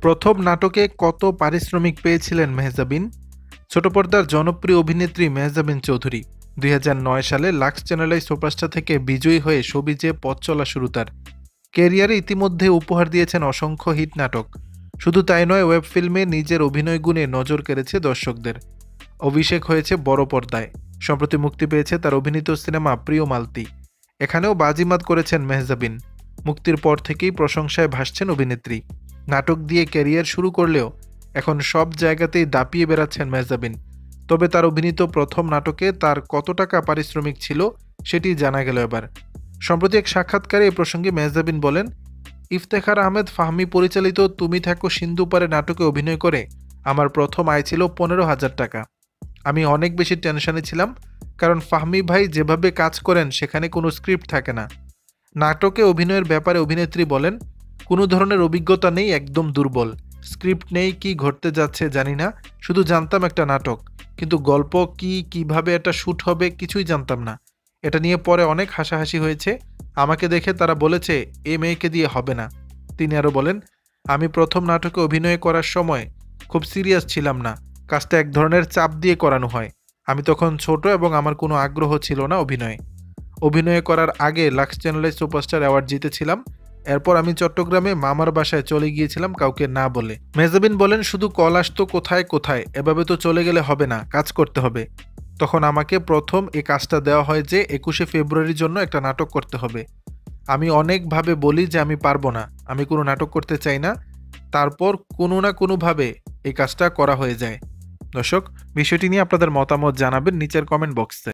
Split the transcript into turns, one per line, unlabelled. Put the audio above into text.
প্রথম নাটকে কত পারিশ্রমিক পেয়েছিলেন মেহজাবিন? ছোট পর্দার জনপ্রিয় অভিনেত্রী মেহজাবিন চৌধুরী ২০০৯ সালে লাক্স চ্যানেলাই সুপারস্টার থেকে বিজয়ী হয়ে শোবিজে পথ চলা শুরু তার। ক্যারিয়ারে ইতিমধ্যে উপহার দিয়েছেন অসংখ্য হিট নাটক। শুধু তাই নয়, ওয়েব ফিল্মে নিজের অভিনয় গুণে নজর কেড়েছে দর্শকদের। অভিষেক হয়েছে বড় পর্দায়। সম্প্রতি মুক্তি পেয়েছে তার অভিনীত সিনেমা প্রিয় মালতী। এখানেও বাজিমাত করেছেন মেহজাবিন। মুক্তির পর থেকেই প্রশংসায় ভাসছেন অভিনেত্রী। নাটক দিয়ে ক্যারিয়ার শুরু করলেও এখন সব জায়গাতেই দাপিয়ে বেড়াচ্ছেন মেহজাবিন। তবে তার অভিনীত প্রথম নাটকে তার কত টাকা পারিশ্রমিক ছিল সেটি জানা গেল এবার। সম্প্রতি এক সাক্ষাৎকারে এ প্রসঙ্গে মেহজাবিন বলেন, ইফতেখার আহমেদ ফাহমি পরিচালিত তুমি থাকো সিন্ধু পারে নাটকে অভিনয় করে আমার প্রথম আয় ছিল ১৫,০০০ টাকা। আমি অনেক বেশি টেনশনে ছিলাম, কারণ ফাহমি ভাই যেভাবে কাজ করেন সেখানে কোনো স্ক্রিপ্ট থাকে না। নাটকে অভিনয়ের ব্যাপারে অভিনেত্রী বলেন, কোনো ধরনের অভিজ্ঞতা নেই, একদম দুর্বল। স্ক্রিপ্ট নেই, কি ঘটতে যাচ্ছে জানি না, শুধু জানতাম একটা নাটক, কিন্তু গল্প কি, কিভাবে এটা শ্যুট হবে কিছুই জানতাম না। এটা নিয়ে পরে অনেক হাসাহাসি হয়েছে। আমাকে দেখে তারা বলেছে এ মেয়েকে দিয়ে হবে না। তিনি আরও বলেন, আমি প্রথম নাটকে অভিনয় করার সময় খুব সিরিয়াস ছিলাম না, কাজটা এক ধরনের চাপ দিয়ে করানো হয়। আমি তখন ছোট এবং আমার কোনো আগ্রহ ছিল না অভিনয়ে। অভিনয় করার আগে লাক্স চ্যানেলে সুপারস্টার অ্যাওয়ার্ড জিতেছিলাম। এরপর আমি চট্টগ্রামে মামার বাসায় চলে গিয়েছিলাম কাউকে না বলে। মেহজাবিন বলেন, শুধু কল আসতো কোথায় কোথায়, এভাবে তো চলে গেলে হবে না, কাজ করতে হবে। তখন আমাকে প্রথম এই কাজটা দেওয়া হয় যে ২১শে ফেব্রুয়ারির জন্য একটা নাটক করতে হবে। আমি অনেকভাবে বলি যে আমি পারবো না, আমি কোনো নাটক করতে চাই না। তারপর কোনো না কোনোভাবে এই কাজটা করা হয়ে যায়। দর্শক, বিষয়টি নিয়ে আপনাদের মতামত জানাবেন নিচের কমেন্ট বক্সে।